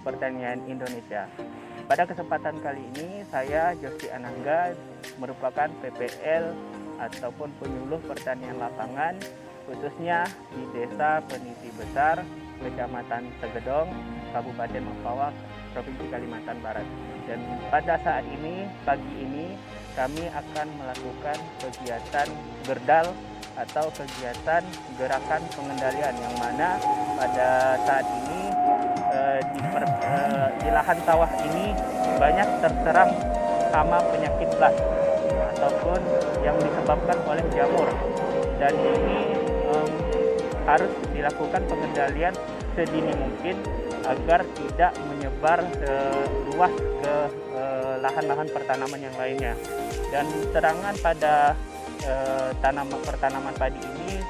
pertanian Indonesia. Pada kesempatan kali ini saya Josti Anangga merupakan PPL ataupun penyuluh pertanian lapangan khususnya di Desa Peniti Besar, Kecamatan Segedong, Kabupaten Mempawah, Provinsi Kalimantan Barat. Dan pada saat ini, pagi ini kami akan melakukan kegiatan gerdal atau kegiatan gerakan pengendalian yang mana pada saat ini di lahan sawah ini banyak terserang hama penyakit blast ataupun yang disebabkan oleh jamur, dan ini harus dilakukan pengendalian sedini mungkin agar tidak menyebar luas ke lahan-lahan pertanaman yang lainnya. Dan serangan pada pertanaman padi ini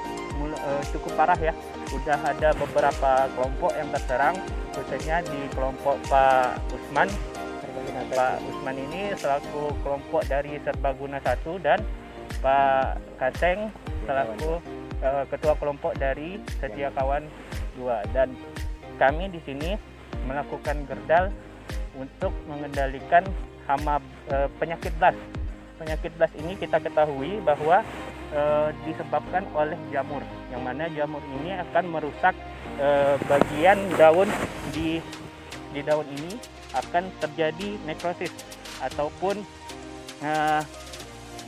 cukup parah ya. Sudah ada beberapa kelompok yang terserang, khususnya di kelompok Pak Usman. Pak Usman ini selaku kelompok dari Serbaguna 1 dan Pak Kaseng selaku ketua kelompok dari Setia Kawan 2. Dan kami di sini melakukan gerdal untuk mengendalikan hama penyakit blast. Penyakit blast ini kita ketahui bahwa disebabkan oleh jamur, yang mana jamur ini akan merusak bagian daun di daun ini, akan terjadi nekrosis ataupun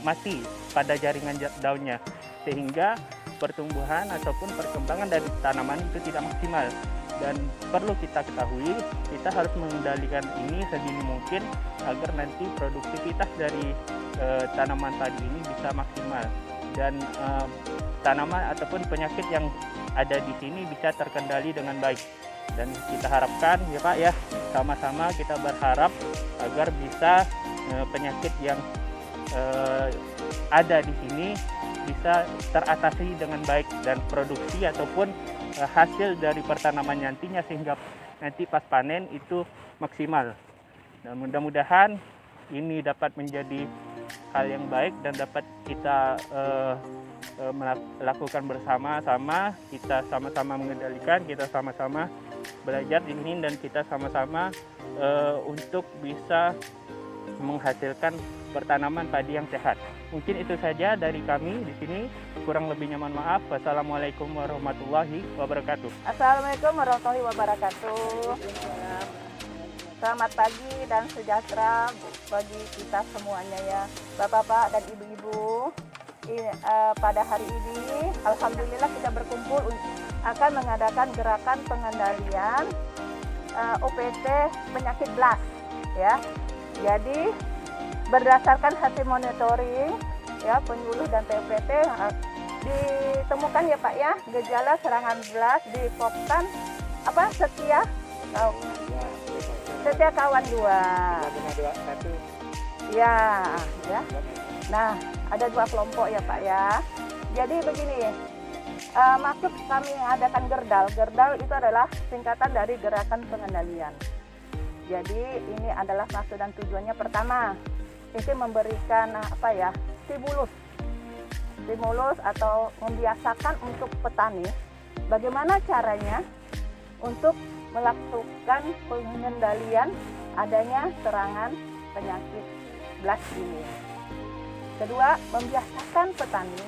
mati pada jaringan daunnya, sehingga pertumbuhan ataupun perkembangan dari tanaman itu tidak maksimal. Dan perlu kita ketahui, kita harus mengendalikan ini sedini mungkin agar nanti produktivitas dari tanaman padi ini bisa maksimal, dan tanaman ataupun penyakit yang ada di sini bisa terkendali dengan baik. Dan kita harapkan ya Pak ya, sama-sama kita berharap agar bisa penyakit yang ada di sini bisa teratasi dengan baik, dan produksi ataupun hasil dari pertanaman nantinya sehingga nanti pas panen itu maksimal. Dan mudah-mudahan ini dapat menjadi hal yang baik dan dapat kita melakukan bersama-sama, kita sama-sama mengendalikan, kita sama-sama belajar di sini, dan kita sama-sama untuk bisa menghasilkan pertanaman padi yang sehat. Mungkin itu saja dari kami di sini. Kurang lebihnya mohon maaf. Wassalamualaikum warahmatullahi wabarakatuh. Assalamualaikum warahmatullahi wabarakatuh. Selamat pagi dan sejahtera bagi kita semuanya ya, Bapak-bapak dan Ibu-ibu. Pada hari ini, alhamdulillah kita berkumpul akan mengadakan gerakan pengendalian OPT penyakit blast ya. Jadi berdasarkan hasil monitoring ya penyuluh dan TPT ditemukan ya Pak ya gejala serangan blast di Poktan Setia Kawan 2. Ya. Nah, ada 2 kelompok ya Pak ya. Jadi begini, maksud kami adakan gerdal. Gerdal itu adalah singkatan dari gerakan pengendalian. Jadi ini adalah maksud dan tujuannya pertama, itu memberikan stimulus atau membiasakan untuk petani bagaimana caranya untuk melakukan pengendalian adanya serangan penyakit blast ini. Kedua, membiasakan petani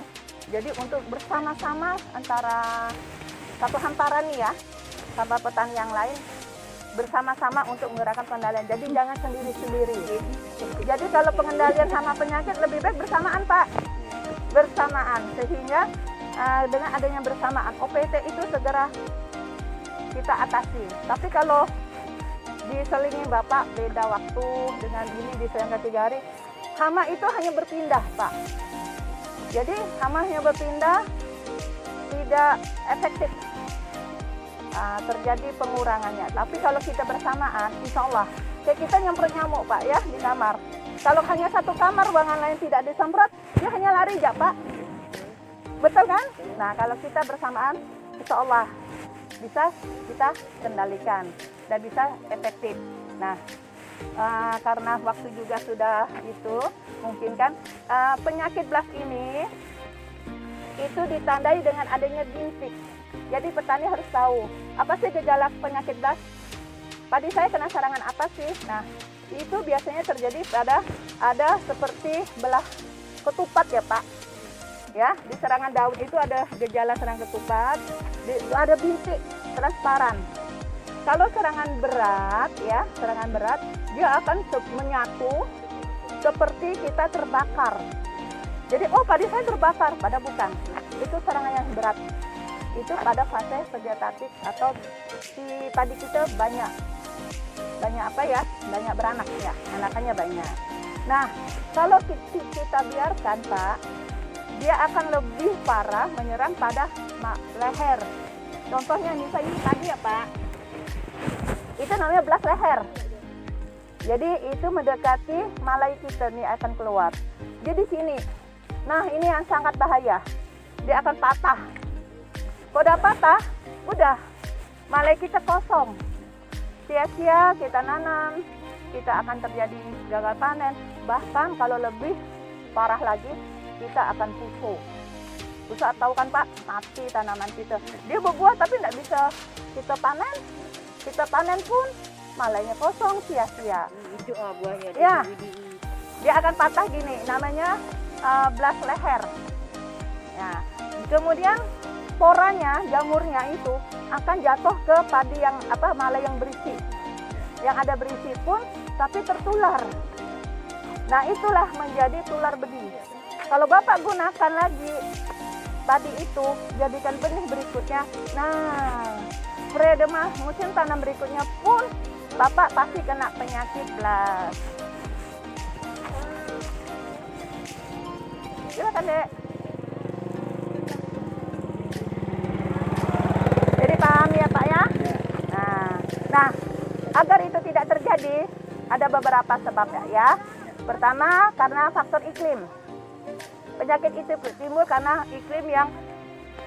jadi untuk bersama-sama antara satu hamparan ya sama petani yang lain, bersama-sama untuk menggerakkan pengendalian. Jadi jangan sendiri-sendiri. Jadi kalau pengendalian sama penyakit lebih baik bersamaan Pak. Bersamaan, sehingga dengan adanya bersamaan OPT itu segera kita atasi. Tapi kalau diselingi Bapak beda waktu dengan ini diselingi 3 hari, hama itu hanya berpindah Pak. Jadi hama hanya berpindah, tidak efektif. Terjadi pengurangannya. Tapi kalau kita bersamaan, insya Allah kayak kita nyemprot nyamuk Pak ya di kamar. Kalau hanya satu kamar, ruangan lain tidak disemprot, dia hanya lari aja Pak. Betul kan? Nah kalau kita bersamaan, insya Allah bisa kita kendalikan dan bisa efektif. Nah karena waktu juga sudah itu, mungkin kan penyakit blast ini itu ditandai dengan adanya bintik. Jadi petani harus tahu apa sih gejala penyakit blast. padi saya kena serangan apa sih? Nah, itu biasanya terjadi pada ada seperti belah ketupat ya Pak. Ya, di serangan daun itu ada gejala serangan ketupat, ada bintik transparan. Kalau serangan berat ya, serangan berat dia akan menyatu seperti kita terbakar. Jadi padi saya terbakar, pada bukan. Itu serangan yang berat. Itu pada fase vegetatif atau si padi kita banyak apa ya? Banyak beranak ya, anakannya banyak. Nah, kalau kita biarkan Pak, dia akan lebih parah menyerang pada leher. Contohnya nih saya ini tadi ya Pak, itu namanya belas leher. Jadi itu mendekati malai kita nih akan keluar. Jadi sini, nah ini yang sangat bahaya. Dia akan patah. Kalau udah patah, udah malai kita kosong. Sia-sia kita nanam, kita akan terjadi gagal panen. Bahkan kalau lebih parah lagi, kita akan puso. Puso tahu kan Pak, mati tanaman kita. Dia berbuah tapi tidak bisa kita panen. Kita panen pun malainya kosong, sia-sia. Itu buahnya. Ya, dia akan patah gini, namanya belas leher. Ya, kemudian sporanya, jamurnya itu akan jatuh ke padi yang malai yang berisi. Yang ada berisi pun tapi tertular. Nah, itulah menjadi tular benih. Kalau Bapak gunakan lagi padi itu, jadikan benih berikutnya. Nah, periode musim tanam berikutnya pun Bapak pasti kena penyakit blas. Silakan Dek. Jadi paham ya Pak ya? Nah, agar itu tidak terjadi, ada beberapa sebabnya ya. Pertama, karena faktor iklim. Penyakit itu timbul karena iklim yang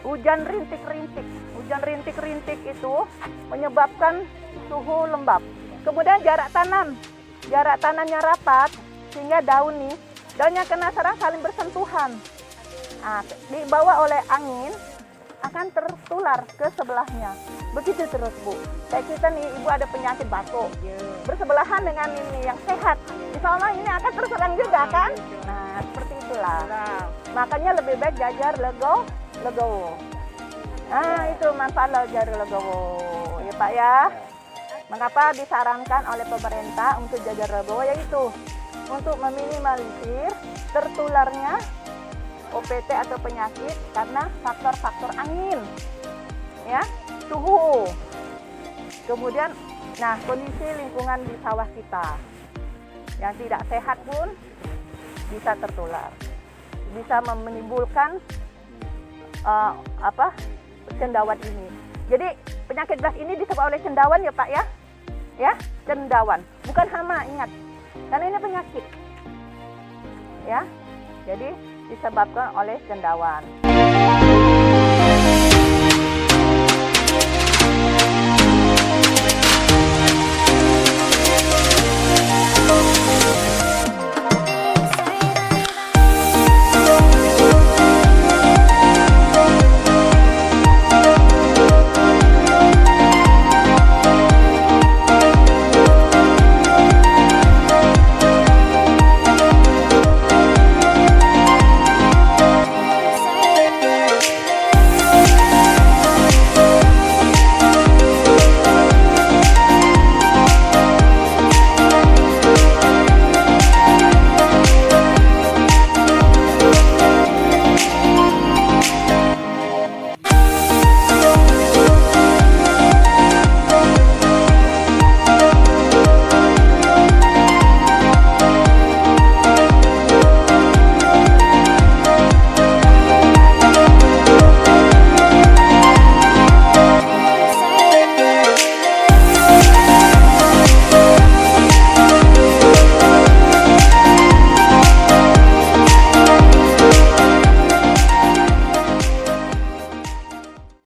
hujan rintik-rintik. Hujan rintik-rintik itu menyebabkan suhu lembab. Kemudian jarak tanamnya rapat sehingga daunnya kena serang saling bersentuhan. Nah, dibawa oleh angin akan tertular ke sebelahnya. Begitu terus Bu. Kayak kita nih, Ibu ada penyakit batuk, bersebelahan dengan ini yang sehat, insya ini akan terserang juga kan? Nah, seperti itulah. Makanya lebih baik jajar legowo. Nah, itu manfaat jajar legowo ya Pak ya. Mengapa disarankan oleh pemerintah untuk jajar legowo, yaitu untuk meminimalisir tertularnya OPT atau penyakit karena faktor-faktor angin, ya, suhu, kemudian, nah kondisi lingkungan di sawah kita yang tidak sehat pun bisa tertular, bisa menimbulkan cendawan ini. Jadi penyakit blas ini disebabkan oleh cendawan ya Pak ya, cendawan, bukan hama, ingat, karena ini penyakit, ya, jadi disebabkan oleh cendawan.